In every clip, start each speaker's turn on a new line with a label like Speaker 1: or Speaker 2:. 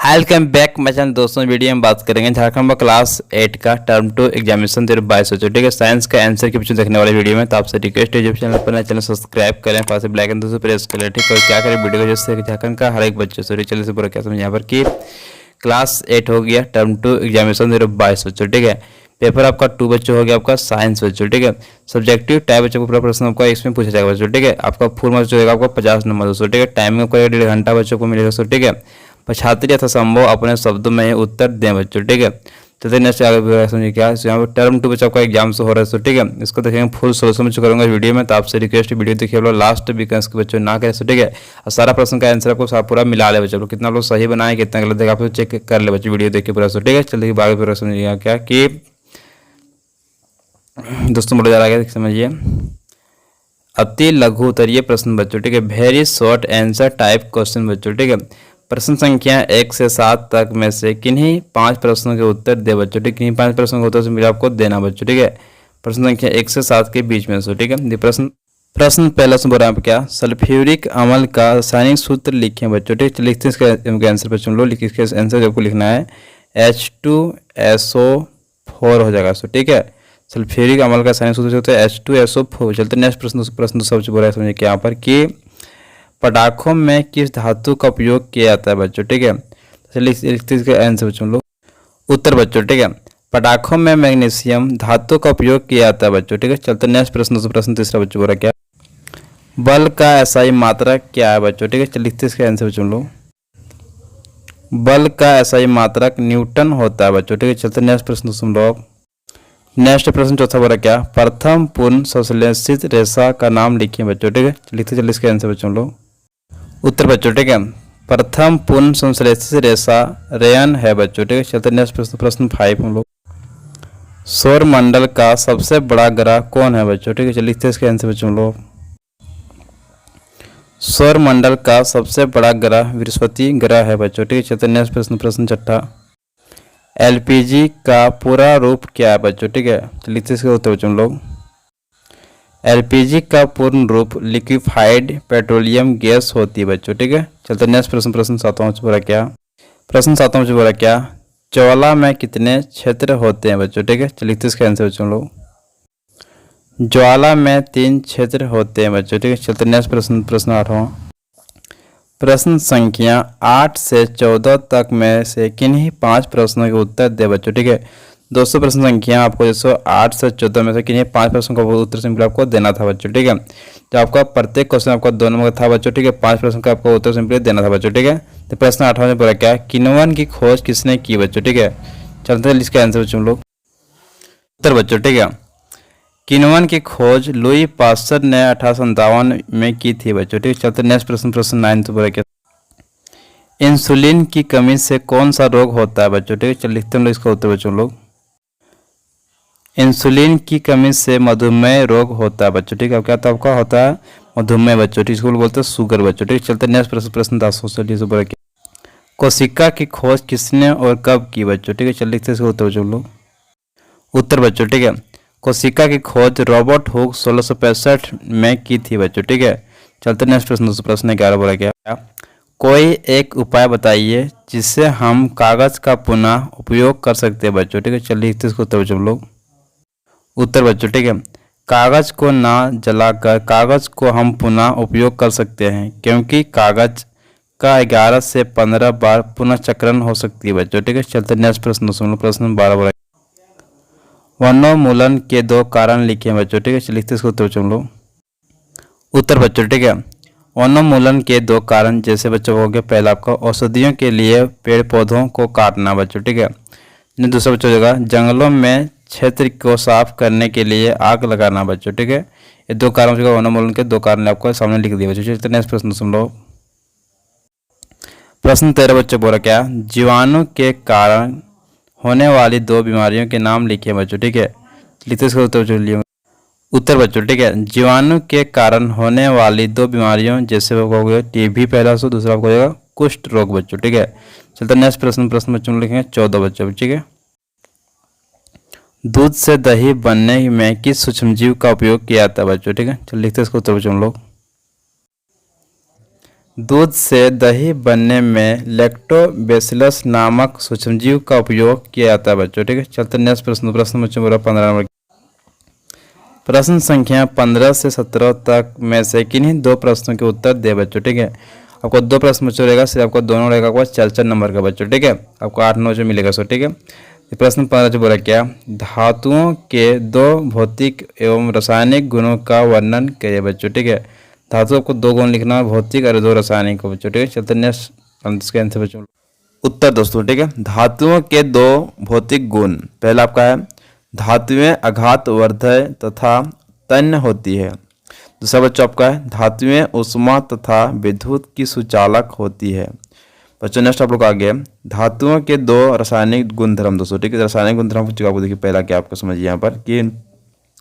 Speaker 1: Welcome back my channel. दोस्तों video में बात करेंगे झारखंड में क्लास 8 का टर्म 2 एग्जामिनेशन 2022 ठीक है। साइंस का आंसर के पीछे देखने वाले वीडियो में तो आपसे रिक्वेस्ट है, जब चैनल पर नए चैनल सब्सक्राइब करें, पास बेल आइकन दोस्तों प्रेस करें, ठीक है। क्या करें वीडियो को, जैसे झारखंड का हर एक बच्चे सॉरी चलिए से पूरा क्या समझ यहाँ पर कि क्लास 8 हो गया टर्म 2 एग्जामिनेशन 2022 बच्चों, ठीक है। पेपर आपका 2 बच्चों हो गया, आपका साइंस बच्चों, ठीक है। सब्जेक्टिव टाइप बच्चों को पूरा प्रश्न आपका इसमें पूछा जाएगा बच्चों, ठीक है। आपका फुल मार्क्स जो होगा आपका 50 नंबर दोस्तों, ठीक है। टाइमिंग आपका 1.5 घंटा बच्चों को मिलेगा दोस्तों, ठीक है। छात्र यथा संभव अपने शब्दों में उत्तर दें बच्चों, ठीक है। तो नेक्स्ट आगे समझिए क्या यहाँ पर टर्म 2 बच्चों का एग्जाम से हो रहा है दोस्तों, ठीक है। इसको देखेंगे फुल सोल्यूशन में करूँगा वीडियो में, तो आपसे रिक्वेस्ट वीडियो देखिए लोग लास्ट वीकेंड्स के बच्चों ना करें, ठीक है। और सारा प्रश्न का आंसर आपको पूरा मिला ले बच्चों, कितना लोग सही बनाए कितना गलत देखा आप चेक कर ले बच्चों वीडियो देखिए पूरा, ठीक है। चलिए आगे पूरा समझिएगा क्या कि दोस्तों बोला जा रहा है, समझिए। अति लघु उत्तरीय प्रश्न बच्चों, ठीक है। Very short answer type question बच्चों, ठीक है। प्रश्न संख्या 1 से 7 तक में से किन्हीं 5 प्रश्नों के उत्तर दे बच्चों, ठीक है। किन्हीं 5 प्रश्नों के उत्तर से मिला आपको देना बच्चों, ठीक है। प्रश्न संख्या 1 से 7 के बीच में से, ठीक है। प्रश्न पहला से बोल रहा है क्या, सल्फ्यूरिक अम्ल का रासायनिक सूत्र लिखें बच्चों, ठीक है। लिखते हैं इसका आंसर बच्चों लोग, लिखिए इसका आंसर आपको लिखना है H2SO4 हो जाएगा, ठीक है। सल्फ्यूरिक अम्ल का रासायनिक सूत्र होता है H2SO4। चलते नेक्स्ट प्रश्न सबसे बोल रहा है समझिए क्या यहाँ पर कि पटाखों में किस धातु का उपयोग किया जाता है बच्चों, ठीक है। लिखते इसका आंसर बच्चों लोग उत्तर बच्चों, ठीक है। पटाखों में मैग्नीशियम धातु का उपयोग किया जाता है बच्चों, ठीक है। चलते नेक्स्ट प्रश्न तीसरा बच्चों बोला क्या, बल का एसआई मात्रक क्या है बच्चों, ठीक है। लिखते इसका आंसर बच्चों लोग बल का एसआई मात्रक न्यूटन होता है बच्चों, ठीक है। चलते नेक्स्ट प्रश्न सुन लोग। नेक्स्ट प्रश्न चौथा बोला क्या, प्रथम पूर्ण संश्लेषित रेशा का नाम लिखिए बच्चों, ठीक है। लिखते चलिए इसका आंसर बच्चों लोग उत्तर बच्चों, ठीक है। प्रथम पूर्ण संश्लेषित रेशा रेयन है बच्चों, ठीक है। चलते नेक्स्ट प्रश्न 5 हम लोग, सौर मंडल का सबसे बड़ा ग्रह कौन है बच्चों, ठीक है। चलिए लिखते हैं इसके आंसर बच्चों लोग सौर मंडल का सबसे बड़ा ग्रह बृहस्पति ग्रह है बच्चों, ठीक है। चलते नेक्स्ट प्रश्न छठा, एलपीजी का पूरा रूप क्या है बच्चों, ठीक है। तो लिखते इसके उत्तर बच्चों लोग एलपीजी का पूर्ण रूप लिक्विफाइड पेट्रोलियम गैस होती है बच्चों, ठीक है। चलते नेक्स्ट प्रश्न सातवां बोला क्या, बोला क्या, ज्वाला में कितने क्षेत्र होते हैं बच्चों, ठीक है। चलिए लिखते इसका आंसर बच्चों लोग ज्वाला में 3 क्षेत्र होते हैं बच्चों, ठीक है। चलते नेक्स्ट प्रश्न 8वां, प्रश्न संख्या 8 से 14 तक में से किन्हीं 5 प्रश्नों के उत्तर दे बच्चों, ठीक है। दोस्तों प्रश्न संख्या आपको जैसे 8 से 14 में से किन्हीं 5 प्रश्नों का उत्तर सिंपल आपको देना था बच्चों, ठीक है। तो आपका प्रत्येक क्वेश्चन आपका 2 नंबर का था बच्चों, ठीक है। 5 प्रश्न का आपको उत्तर सिंपल देना था बच्चों, ठीक है। तो प्रश्न 8वां में बोला क्या, किण्वन की खोज किसने की बच्चों, ठीक है। चलते हैं इसका आंसर बच्चों लोग उत्तर बच्चों, ठीक है। किण्वन की खोज लुई पास्चर ने 1857 में की थी बच्चों, ठीक है। चलते नेक्स्ट प्रश्न 9 तो बोला क्या, इंसुलिन की कमी से कौन सा रोग होता है बच्चों, ठीक है। चल लिखते हैं लोग इसका उत्तर बच्चों लोग इंसुलिन की कमी से मधुमेह रोग होता है बच्चों, ठीक है। क्या तो आपका होता है मधुमेह बच्चों, ठीक है। इसको बोलते हैं शुगर बच्चों, ठीक है। चलते नेक्स्ट प्रश्न 10 कोशिका की खोज किसने और कब की बच्चों, ठीक है। चल लिखते हैं इसका उत्तर बच्चों लोग उत्तर बच्चों, ठीक है। कोशिका की खोज रॉबर्ट हुक 1665 में की थी बच्चों, ठीक है। चलते नेक्स्ट प्रश्न 11 बोला गया, कोई एक उपाय बताइए जिससे हम कागज का पुनः उपयोग कर सकते हैं बच्चों, ठीक है। चलिए इसको उत्तर बच्चों लोग उत्तर बच्चों, ठीक है। कागज को ना जलाकर कागज को हम पुनः उपयोग कर सकते हैं, क्योंकि कागज का 11 से 15 बार पुनः चक्रण हो सकती है बच्चों, ठीक है। चलते नेक्स्ट प्रश्न 12 बोला, वनोन्मूलन के 2 कारण लिखे बच्चों, ठीक है। चलिए इसको उत्तर बच्चों लोग उत्तर बच्चों, ठीक है। वनोन्मूलन के 2 कारण जैसे बच्चों हो गया, पहला आपका औषधियों के लिए पेड़ पौधों को काटना बच्चों, ठीक है। दूसरा बच्चों होगा जंगलों में क्षेत्र को साफ करने के लिए आग लगाना बच्चों, ठीक है। ये 2 कारण जो वनोन्मूलन के 2 कारण आपको सामने लिख दिए बच्चों। चलिए नेक्स्ट प्रश्न सुन लो। प्रश्न 13 बच्चों बोला क्या, जीवाणु के कारण होने वाली 2 बीमारियों के नाम लिखिए बच्चों, ठीक है। लिखते इसका उत्तर बच्चों, ठीक है। जीवाणु के कारण होने वाली 2 बीमारियों जैसे हो गया टीबी पहला सो, दूसरा आपको होगा कुष्ठ रोग बच्चों, ठीक है। चलते नेक्स्ट प्रश्न बच्चों लिखेंगे 14 बच्चों, ठीक है। दूध से दही बनने में किस सूक्ष्मजीव का उपयोग किया जाता है बच्चों, ठीक है। चलिए लिखते हैं इसको उत्तर बच्चों लोग दूध से दही बनने में लैक्टोबैसिलस नामक सूक्ष्मजीव का उपयोग किया जाता है बच्चों। ठीक है, चलते नेक्स्ट प्रश्न। प्रश्न बच्चों पूरा 15 नंबर। प्रश्न संख्या 15 से 17 तक में से किन्हीं दो प्रश्नों के उत्तर दे बच्चों। ठीक है, आपको दो प्रश्न बच्चों रहेगा, सिर्फ आपको दोनों रहेगा आपको 4 नंबर का बच्चों। ठीक है, आपको 8-9 जो मिलेगा सो। ठीक है, प्रश्न 15 जो बोला क्या, धातुओं के दो भौतिक एवं रासायनिक गुणों का वर्णन करिए बच्चों। ठीक है, धातु को दो गुण लिखना, भौतिक और दो रासायनिक को बच्चों। ठीक है, चलते नेक्स्ट इसका आंसर बच्चों उत्तर दोस्तों। ठीक है, धातुओं के दो भौतिक गुण, पहला आपका है धातुएं आघातवर्धक तथा तन्य होती है। दूसरा बच्चों आपका है धातुएं उष्मा तथा विद्युत की सुचालक होती है। बच्चों नेक्स्ट आप लोग आगे धातुओं के दो रासायनिक गुणधर्म दोस्तों। ठीक है, रासायनिक गुणधर्म आपको देखिए, पहला क्या आपको समझिए यहाँ पर कि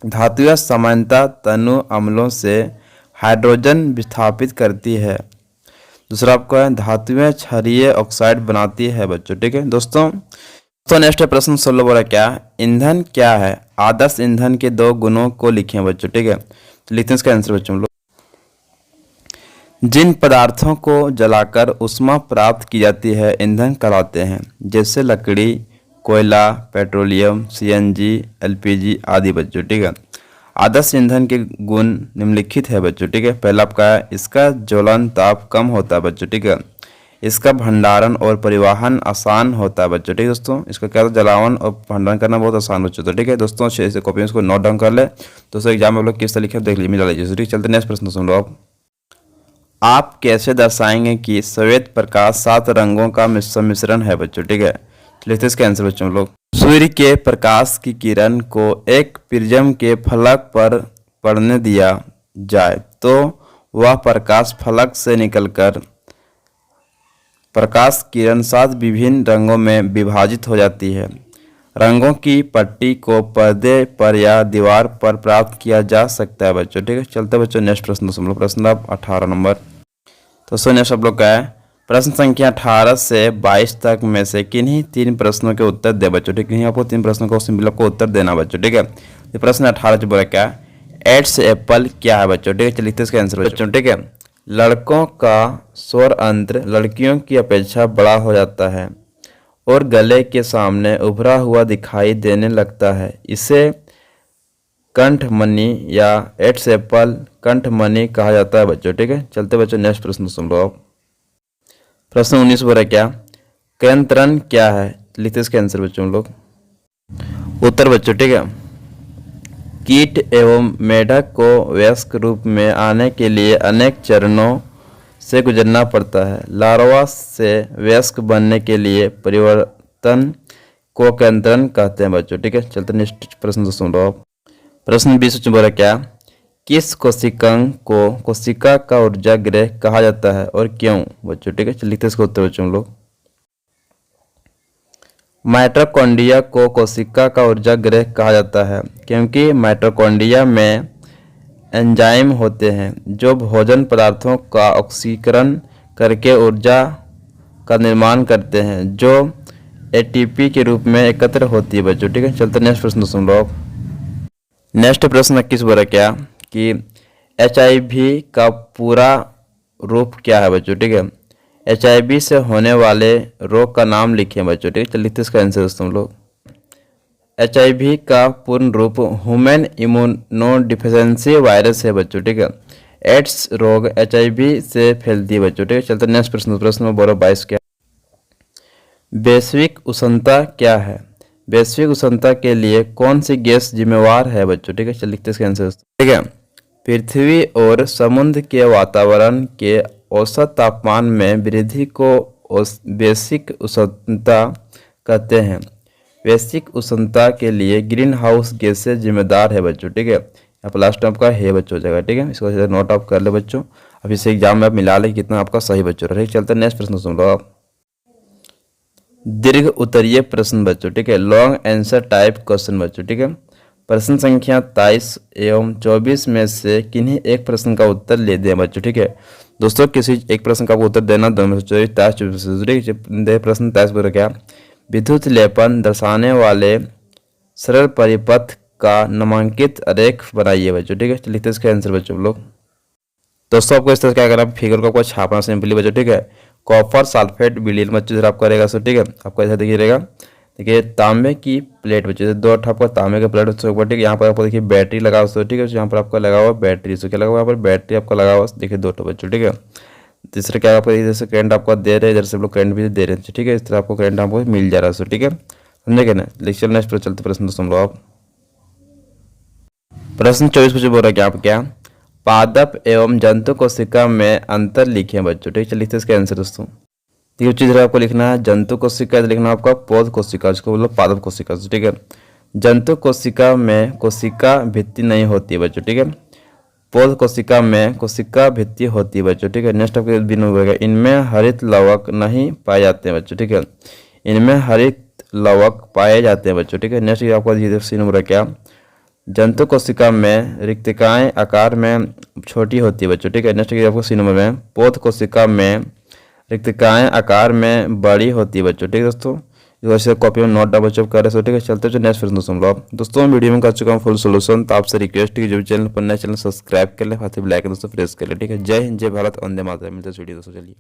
Speaker 1: धातुएं सामान्यतः तनु अम्लों से हाइड्रोजन विस्थापित करती है। दूसरा आपका है धातुएं क्षारीय ऑक्साइड बनाती है बच्चों। ठीक है दोस्तों, तो नेक्स्ट प्रश्न 16 बोला क्या, ईंधन क्या है, आदर्श ईंधन के दो गुणों को लिखें बच्चों। ठीक है, तो लिखते हैं इसका आंसर बच्चों लोग। जिन पदार्थों को जलाकर ऊष्मा प्राप्त की जाती है ईंधन कहलाते हैं, जैसे लकड़ी, कोयला, पेट्रोलियम, सीएनजी, एलपीजी आदि बच्चों। ठीक है, आदर्श ईंधन के गुण निम्नलिखित है बच्चों। ठीक है, पहला आपका है इसका ज्वलन ताप कम होता है बच्चों। ठीक है, इसका भंडारण और परिवहन आसान होता है बच्चों। ठीक है दोस्तों, इसका क्या जलावन और भंडारण करना बहुत आसान बच्चों। तो ठीक है दोस्तों, इसे कॉपी इसको नोट डाउन कर ले। दोस्तों एग्जाम में आप लोग किस तरह लिखे देख लीजिए, मिला लीजिए। ठीक, चलते नेक्स्ट प्रश्न सुन लो आप कैसे दर्शाएंगे कि श्वेत प्रकाश 7 रंगों का सम्मिश्रण है बच्चों। ठीक है, लिखते इसका आंसर बच्चों लोग। सूर्य के प्रकाश की किरण को एक प्रिज्म के फलक पर पड़ने दिया जाए तो वह प्रकाश फलक से निकलकर प्रकाश किरण 7 विभिन्न रंगों में विभाजित हो जाती है। रंगों की पट्टी को पर्दे पर या दीवार पर प्राप्त किया जा सकता है बच्चों। ठीक है, चलते बच्चों नेक्स्ट प्रश्न सुन लो। प्रश्न अब 18 नंबर। तो सो नेक्स्ट आप लोग का है प्रश्न संख्या 18 से 22 तक में से किन्हीं 3 प्रश्नों के उत्तर दे बच्चों। ठीक है, आपको 3 प्रश्नों को सिंपल आपको उत्तर देना बच्चों। ठीक है, ये प्रश्न 18 जो बोला क्या, एड्स एप्पल क्या है बच्चों। ठीक है, चलिए लिखते इसका आंसर बच्चों। ठीक है, लड़कों का स्वर अंतर लड़कियों की अपेक्षा बड़ा हो जाता है और गले के सामने उभरा हुआ दिखाई देने लगता है। इसे कंठमणि या एड्स एप्पल कंठमणि कहा जाता है बच्चों। ठीक है, चलते बच्चों नेक्स्ट प्रश्न सुन लो आप। प्रश्न 19 बोला क्या, कैंतरन क्या है, लिखते इसके आंसर बच्चों लोग। उत्तर बच्चों। ठीक है, कीट एवं मेढक को वयस्क रूप में आने के लिए अनेक चरणों से गुजरना पड़ता है। लार्वा से वयस्क बनने के लिए परिवर्तन को कैंतरन कहते हैं बच्चों। ठीक है, चलते नेक्स्ट प्रश्न सुन लो आप। प्रश्न 20 बोला क्या, किस कोशिकांग को कोशिका का ऊर्जा गृह कहा जाता है और क्यों बच्चों। ठीक है, लिखते इसका उत्तर बच्चों लोग। माइटोकॉन्ड्रिया को कोशिका का ऊर्जा गृह कहा जाता है क्योंकि माइटोकॉन्ड्रिया में एंजाइम होते हैं जो भोजन पदार्थों का ऑक्सीकरण करके ऊर्जा का निर्माण करते हैं जो एटीपी के रूप में एकत्र होती है बच्चों। ठीक है, चलते नेक्स्ट प्रश्न सुन लो आप। नेक्स्ट प्रश्न 21 बोला क्या कि HIV का पूरा रूप क्या है बच्चों। ठीक है, HIV से होने वाले रोग का नाम लिखिए बच्चों। ठीक है, चलिए लिखते इसका आंसर दोस्तों लोग। HIV का पूर्ण रूप ह्यूमन इम्यूनोडिफिशियेंसी वायरस है बच्चों। ठीक है, एड्स रोग HIV से फैलती है बच्चों। ठीक है, चलते नेक्स्ट प्रश्न में बोलो 22 क्या, वैश्विक उष्णता क्या है, वैश्विक उष्णता के लिए कौन सी गैस जिम्मेवार है बच्चों। ठीक है, चलिए लिखते इसका आंसर। ठीक है, पृथ्वी और समुद्र के वातावरण के औसत तापमान में वृद्धि को वैश्विक उष्णता कहते हैं। वैश्विक उष्णता के लिए ग्रीन हाउस गैसें जिम्मेदार है बच्चों। ठीक है, यहाँ पर लास्ट आपका है बच्चों हो जाएगा। ठीक है, इसको नोट ऑफ कर ले बच्चों, अब इसे एग्जाम में आप मिला ले कितना आपका सही बच्चों रहे। चलते नेक्स्ट प्रश्न सुन लो आप। दीर्घ उत्तरीय प्रश्न बच्चों। ठीक है, लॉन्ग आंसर टाइप क्वेश्चन बच्चों। ठीक है, प्रश्न संख्या 23 एवं 24 में से किन्हीं एक प्रश्न का उत्तर ले दें बच्चों। ठीक है दोस्तों, किसी एक प्रश्न का उत्तर देना दोनों प्रश्न 23 बोला क्या, विद्युत लेपन दर्शाने वाले सरल परिपथ का नामांकित आरेख बनाइए बच्चों। ठीक है, लिखते इसका आंसर बच्चों लोग। दोस्तों आपको इस तरह क्या करना है, फिगर को आपको छापना सिंपली बच्चों, ठीक है। कॉपर सल्फेट विलीन बच्चों जरा आपको रहेगा सो, ठीक है। आपको ऐसा देखिए रहेगा, देखिए तांबे की प्लेट बच्चों, दो आपका तांबे का प्लेट उसके ऊपर, ठीक है। यहाँ पर आपको देखिए बैटरी लगा हुआ, ठीक है। यहाँ पर आपका लगा हुआ बैटरी, सो क्या लगा हुआ यहाँ पर बैटरी आपका लगा हुआ, देखिए दो बच्चों, ठीक है। तीसरा क्या आपको इधर से करंट आपको दे रहे हैं, इधर से हम लोग करंट भी दे रहे हैं, ठीक है। इस तरह आपको करंट आपको मिल जा रहा है सो, ठीक है, समझे क्या ना। लेक्चर नेक्स्ट पर चलते प्रश्न दोस्तों हम लोग। प्रश्न 24 बच्चों बोल रहा है क्या, आप क्या पादप एवं जंतु कोशिका में अंतर लिखे बच्चों, ठीक है। लिखते हैं इसका आंसर दोस्तों। ये चीज आपको लिखना है, जंतु कोशिका लिखना आपका पौध कोशिका, जिसको बोलो पादप कोशिका, ठीक है। जंतु कोशिका में कोशिका भित्ति नहीं होती है बच्चों, ठीक है। पौध कोशिका में कोशिका भित्ति होती है बच्चों, ठीक है। नेक्स्ट आपके बिंदु होगा, इनमें हरित लवक नहीं पाए जाते हैं बच्चों, ठीक है। इनमें हरित लवक पाए जाते हैं बच्चों, ठीक है। नेक्स्ट आपका सी नंबर क्या, जंतु कोशिका में रिक्तिकाएं आकार में छोटी होती है बच्चों, ठीक है। नेक्स्ट आपको सी नंबर में पौध कोशिका में रिक्तिकाएं आकार में बड़ी होती है बच्चों, ठीक है दोस्तों। वैसे कॉपी में नोट डाउन बच्चों कर रहे, ठीक है। चलते हैं नेक्स्ट प्रश्न दोस्तों वीडियो में कर चुका हूँ फुल सोल्यूशन, तो आपसे रिक्वेस्ट है जो चैनल पर नया चैनल सब्सक्राइब कर ले, साथ ही बेल आइकन दोस्तों प्रेस कर ले, ठीक है। जय हिंद, जय भारत, वंदे मातरम। मिलते हैं वीडियो दोस्तों, चलिए।